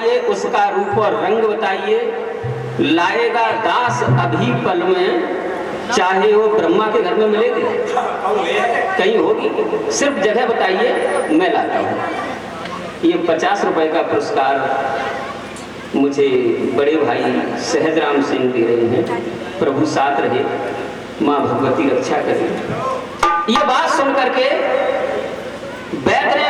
बताइए, उसका रूप और रंग बताइए। लाएगा दास अभी पल में, चाहे वो ब्रह्मा के घर में मिलेगी, कहीं होगी, सिर्फ जगह बताइए, मैं लाता हूँ। ये 50 रुपए का पुरस्कार मुझे बड़े भाई सहजराम सिंह दे रहे हैं। प्रभु साथ रहे, माँ भगवती रक्षा करे। ये बात सुन करके वैद्य ने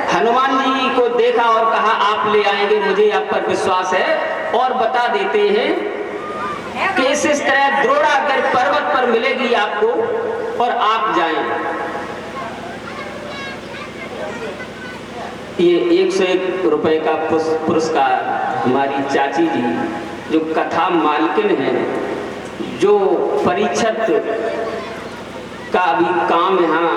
हनुमान जी को देखा और कहा, आप ले आएंगे, मुझे आप पर विश्वास है। और बता देते हैं कि इस तरह द्रोणागिरि पर्वत पर मिलेगी आपको और आप जाएं। ये 101 रुपए का पुरस्कार हमारी चाची जी, जो कथा मालकिन है, जो परीक्षित का भी काम यहाँ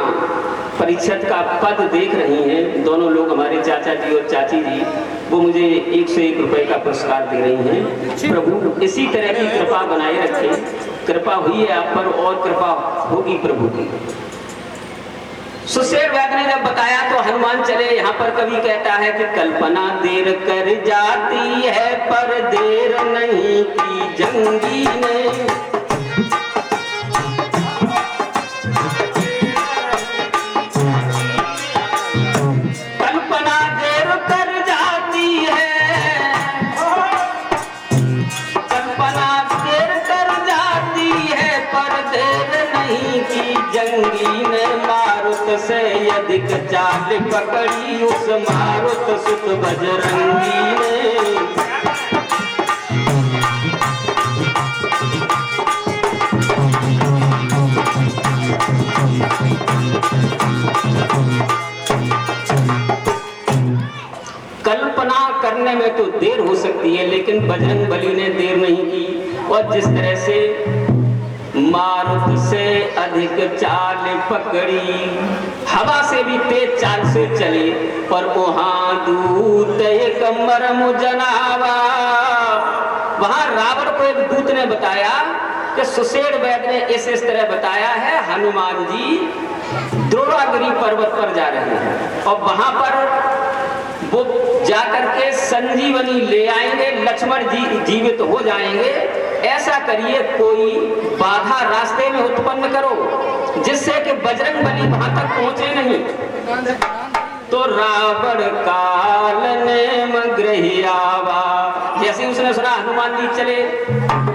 परीक्षित का पद देख रही हैं, दोनों लोग हमारे चाचा जी और चाची जी, वो मुझे 101 रुपए का पुरस्कार दे रही हैं। प्रभु इसी तरह की कृपा बनाए रखें। कृपा हुई है आप पर और कृपा होगी प्रभु की। सुशेर वैद्य ने जब बताया तो हनुमान चले। यहाँ पर कवि कहता है कि कल्पना देर कर जाती है पर देर नहीं की जंगी ने। जंगी ने मारुत से अधिक चाल पकड़ी, उस मारुत सुत बजरंगी ने। कल्पना करने में तो देर हो सकती है, लेकिन बजरंग बली ने देर नहीं की। और जिस तरह से मारुत से अधिक चाल पकड़ी, हवा से भी तेज चाल से चली। पर वहां दूत एक मरम जनावा, वहां रावण को एक दूत ने बताया कि सुशेर वैद्य ने इस तरह बताया है, हनुमान जी द्रोणागिरि पर्वत पर जा रहे हैं और वहां पर वो जाकर के संजीवनी ले आएंगे, लक्ष्मण जी जीवित हो जाएंगे। ऐसा करिए, कोई बाधा रास्ते में उत्पन्न करो जिससे कि बजरंग बली वहां तक पहुंचे नहीं। तो रावण काल नेम ग्रहियावा, जैसे उसने सुना हनुमान जी चले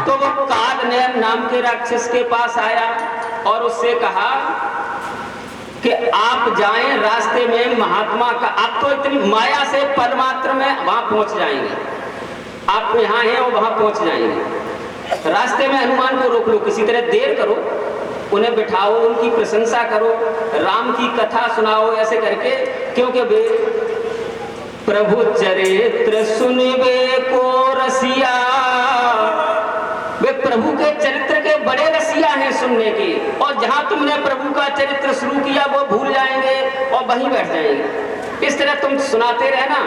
तो वो काल नेम नाम के राक्षस के पास आया और उससे कहा कि आप जाएं रास्ते में महात्मा का, आप तो इतनी माया से परमात्र में वहां पहुंच जाएंगे, आप यहाँ हैं और वहां पहुंच जाएंगे। रास्ते में हनुमान को रोक लो, किसी तरह देर करो, उन्हें बिठाओ, उनकी प्रशंसा करो, राम की कथा सुनाओ, ऐसे करके, क्योंकि वे प्रभु चरित्र सुनबे को रसिया, वे प्रभु के चरित्र के बड़े रसिया हैं सुनने के। और जहां तुमने प्रभु का चरित्र शुरू किया वो भूल जाएंगे और वहीं बैठ जाएंगे। इस तरह तुम सुनाते रहना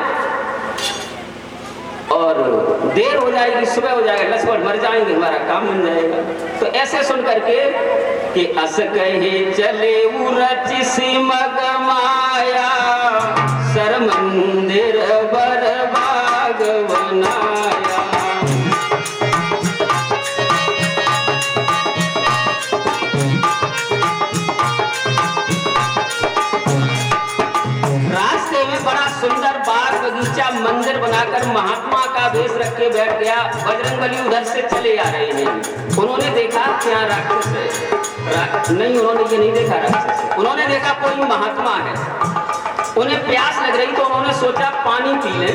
और देर हो जाएगी, सुबह हो जाएगा, लक्ष्मण मर जाएंगे, हमारा काम बन जाएगा। तो ऐसे सुन करके कि अस कहे चले उरच सिमग माया, सर मंदिर बर बाग बनाया। रास्ते में बड़ा सुंदर बाग बगीचा मंदिर बनाकर महात्मा का वेश रख के बैठ गया। बजरंगबली उधर से चले आ रहे हैं। उन्होंने देखा क्या राक्षस है, नहीं उन्होंने ये नहीं देखा राक्षस, उन्होंने देखा कोई महात्मा है। उन्हें प्यास लग रही तो उन्होंने सोचा पानी पी ले।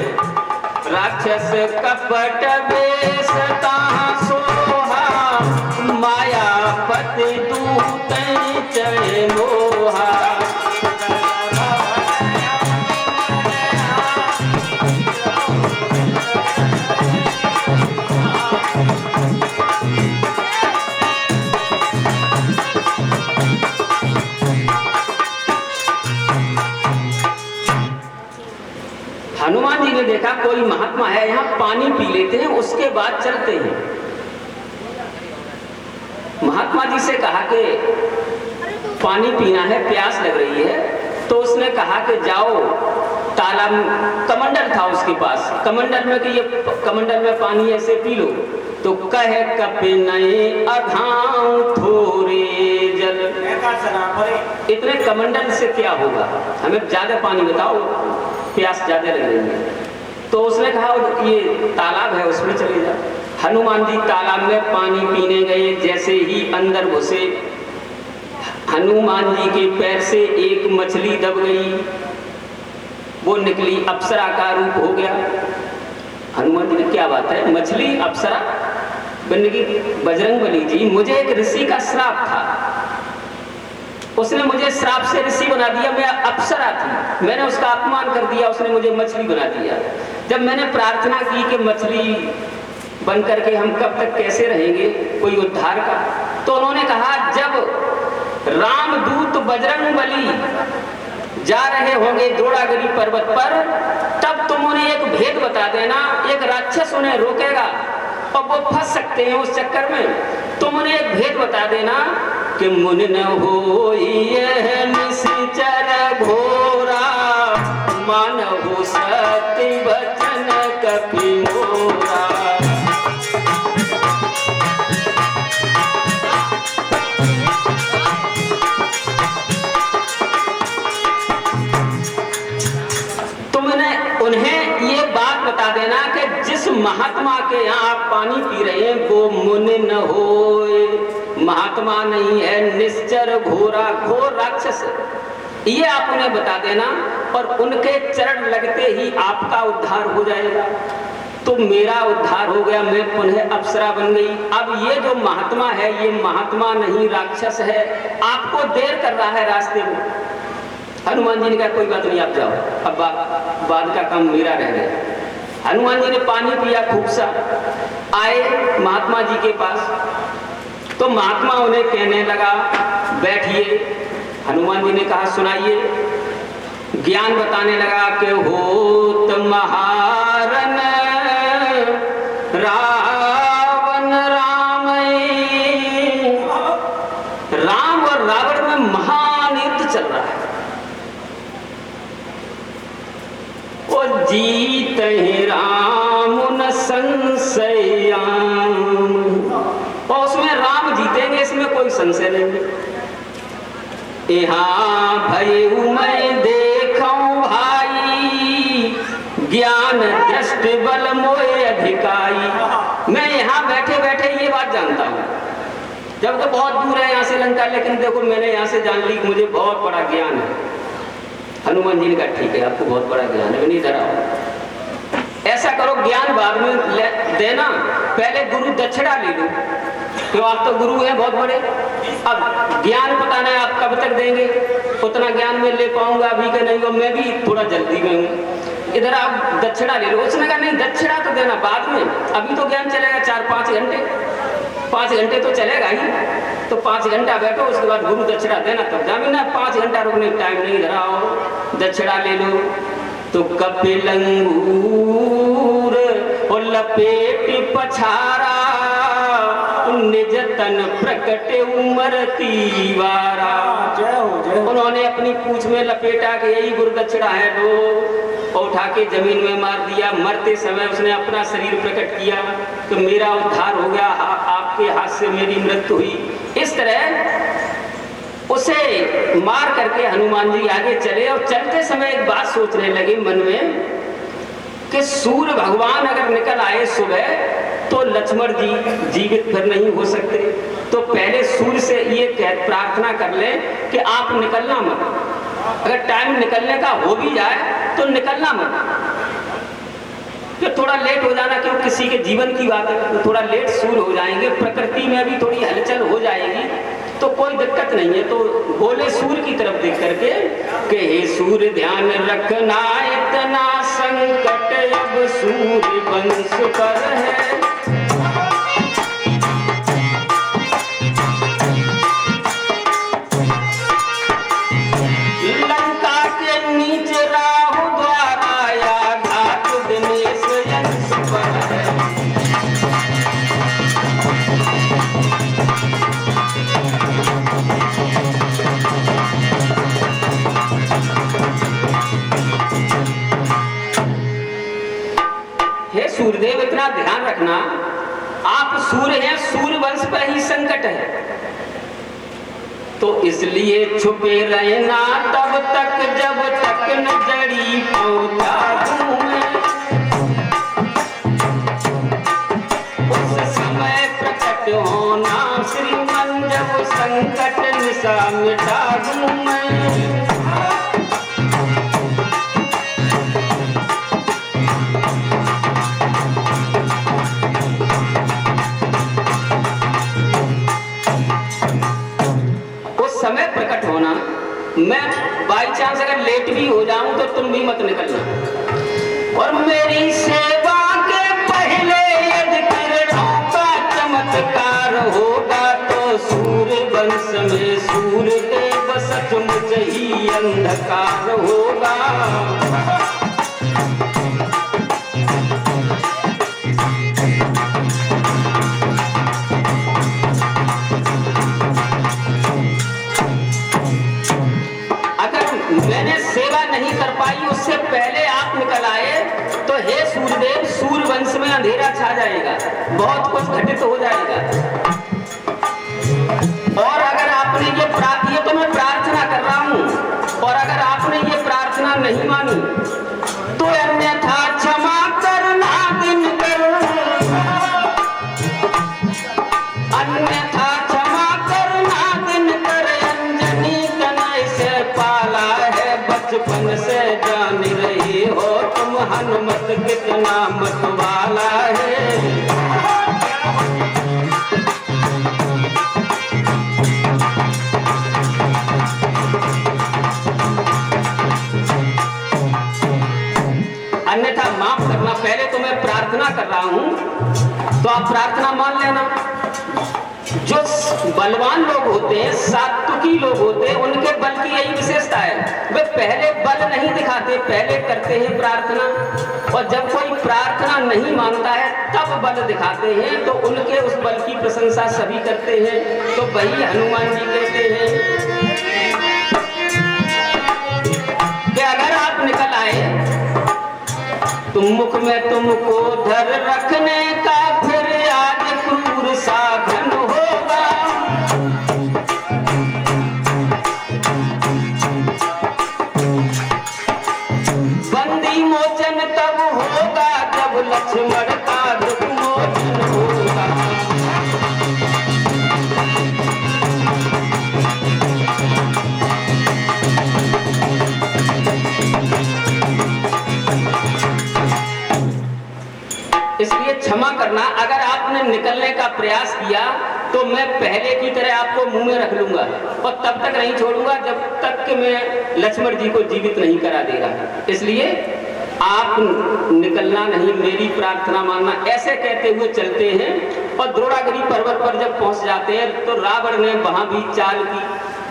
राक्षस कपट वेश ताहा सोहा, मायापति दूत चढ़े मोहा। हनुमान जी ने देखा कोई महात्मा है, यहाँ पानी पी लेते हैं उसके बाद चलते हैं। महात्मा जी से कहा कि पानी पीना है, प्यास लग रही है। तो उसने कहा कि जाओ तालाब कमंडल था उसके पास, कमंडल में कि ये कमंडल में पानी ऐसे पी लो, तो कहे कपे नए अघाव थोरे जल। इतने कमंडल से क्या होगा, हमें ज्यादा पानी बताओ, प्यास ज्यादा लग रही है। तो उसने कहा ये तालाब है उसमें चले जाओ। हनुमान जी तालाब में पानी पीने गए, जैसे ही अंदर घुसे हनुमान जी के पैर से एक मछली दब गई, वो निकली, अप्सरा का रूप हो गया। हनुमान जी ने क्या बात है, मछली अप्सरा बनने की? बजरंगबली जी, मुझे एक ऋषि का श्राप था, उसने मुझे श्राप से ऋषि बना दिया, मैं अप्सरा थी, मैंने उसका अपमान कर दिया, उसने मुझे मछली बना दिया। जब मैंने प्रार्थना की कि मछली बन करके हम कब तक कैसे रहेंगे, कोई उद्धार का, तो उन्होंने कहा जब रामदूत बजरंगबली जा रहे होंगे द्रोणागिरी पर्वत पर, तब तुम उन्हें एक भेद बता देना, एक राक्षस उन्हें रोकेगा और वो फंस सकते हैं उस चक्कर में। तुम उन्हें एक भेद बता देना कि मुन न हो यह निश्चर घोरा, मानहु सत्य वचन कपि मोरा। उन्हें ये बात बता देना कि जिस महात्मा के यहाँ आप पानी पी रहे हैं वो मुन न होए, महात्मा नहीं है, निश्चर घोरा, घोर राक्षस, ये आप उन्हें बता देना और उनके चरण लगते ही आपका उद्धार हो जाएगा। तो मेरा उद्धार हो गया, मैं पुनः अप्सरा बन गई। अब ये जो महात्मा है ये महात्मा नहीं राक्षस है, आपको देर कर रहा है रास्ते में। हनुमान जी ने कहा कोई बात नहीं, आप जाओ, अब बाद का काम मेरा रह गया। हनुमान जी ने पानी पिया खूब सा, आए महात्मा जी के पास, तो महात्मा उन्हें कहने लगा बैठिए। हनुमान जी ने कहा सुनाइए, ज्ञान बताने लगा कि होत महारन रावण राम, राम और रावण में महान युद्ध चल रहा है। जीत राम न संशयाम, और उसमें राम जीतेंगे, इसमें कोई संशय नहीं। यहाँ भयउ मैं देखूं भाई, ज्ञान दृष्टि बल मोहे अधिकाई। मैं यहाँ बैठे बैठे ये बात जानता हूँ, जब तो बहुत दूर है यहाँ से लंका, लेकिन देखो मैंने यहाँ से जान ली, मुझे बहुत बड़ा ज्ञान है। हनुमान जी ने कहा ठीक है, आपको बहुत बड़ा ज्ञान है, नहीं डराओ। ऐसा करो ज्ञान बाद में देना, पहले गुरु दक्षिणा ले लो, क्यों आप तो गुरु हैं बहुत बड़े। अब ज्ञान पता नहीं आप कब तक देंगे, उतना ज्ञान में ले पाऊंगा अभी का नहीं, मैं भी थोड़ा जल्दी में हूँ, इधर आप दक्षिणा ले लो। उसने कहा नहीं, दक्षिणा तो देना बाद में, अभी तो ज्ञान चलेगा 4-5 घंटे, 5 घंटे तो चलेगा ही, तो 5 घंटा बैठो, उसके बाद गुरु दक्षिणा देना तब जामी ना, 5 घंटा रुकने का टाइम नहीं, धराओ दक्षिणा ले लो। तो कपिल अंगूर और लपेट पछारा, निज तन प्रकट उमर तीवारा। उन्होंने अपनी पूंछ में लपेटा कि यही गुरु दक्षिणा है, लो, और उठा के जमीन में मार दिया। मरते समय उसने अपना शरीर प्रकट किया कि मेरा उद्धार हो गया, आपके हाथ से मेरी मृत्यु हुई। इस तरह उसे मार करके हनुमान जी आगे चले, और चलते समय एक बात सोचने लगे मन में कि सूर्य भगवान अगर निकल आए सुबह तो लक्ष्मण जी जीवित फिर नहीं हो सकते, तो पहले सूर्य से ये प्रार्थना कर लें कि आप निकलना मत, अगर टाइम निकलने का हो भी जाए तो निकलना मत, कि थोड़ा लेट हो जाना, क्यों किसी के जीवन की बात है, तो थोड़ा लेट सूर्य हो जाएंगे, प्रकृति में भी थोड़ी हलचल हो जाएगी, तो कोई दिक्कत नहीं है। तो बोले सूर्य की तरफ देख करके कि हे सूर्य ध्यान रखना, इतना संकट अब सूर्य वंश पर है। लंका के नीचे राहु द्वारा या घात दिनेश यंश पर है। हे सूर्यदेव इतना ध्यान रखना, आप सूर्य हैं, सूर्य वंश पर ही संकट है, तो इसलिए छुपे रहना तब तक जब तक न जड़ी पहुंचा दूं मैं। उस समय प्रकट होना श्रीमन जब संकट निशा मिटा दूं मैं। समय प्रकट होना, मैं बाई चांस अगर लेट भी हो जाऊं तो तुम भी मत निकलना। और मेरी सेवा के पहले यदि किरणों का चमत्कार होगा तो सूर्य वंश में सूर्य देव सचमुच ही अंधकार होगा। मैंने सेवा नहीं कर पाई, उससे पहले आप निकल आए तो हे सूर्यदेव, सूर्य वंश में अंधेरा छा जाएगा, बहुत कुछ घटित हो जाएगा। और अगर आपने ये प्रार्थना, तो मैं प्रार्थना कर रहा हूं, और अगर आपने ये प्रार्थना नहीं मानी तो अन्यथा क्षमा करना दिन कर, अन्यथा क्षमा करना दिन कर। अंजनी तनय से पाला है, बचपन से जान रही हो तुम हनुमत कितना मतवाला है। अन्यथा माफ करना। पहले तो मैं प्रार्थना कर रहा हूं तो आप प्रार्थना मान लेना। जो बलवान लोग होते हैं, सात्विकी लोग होते हैं, उनके बल की यही विशेषता है, वे पहले बल नहीं दिखाते, पहले करते हैं प्रार्थना। और जब कोई प्रार्थना नहीं मानता है तब बल दिखाते हैं, तो उनके उस बल की प्रशंसा सभी करते हैं। तो वही हनुमान जी कहते हैं कि अगर आप निकल आए तुम मुख में तुमको धर रखने का, फिर आज क्रूर साधन होगा। बंदी मोचन तब होगा जब लक्ष्मण का दुख मोचन होगा। इसलिए क्षमा करना। अगर आपने निकलने का प्रयास किया तो मैं पहले की तरह आपको मुंह में रख लूंगा और तब तक नहीं छोड़ूंगा जब तक कि मैं लक्ष्मण जी को जीवित नहीं करा देगा। इसलिए आप निकलना नहीं, मेरी प्रार्थना मानना। ऐसे कहते हुए चलते हैं और द्रोणागिरी पर्वत पर जब पहुंच जाते हैं तो रावण ने वहां भी चाल की।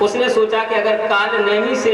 उसने सोचा कि अगर काल नेमी से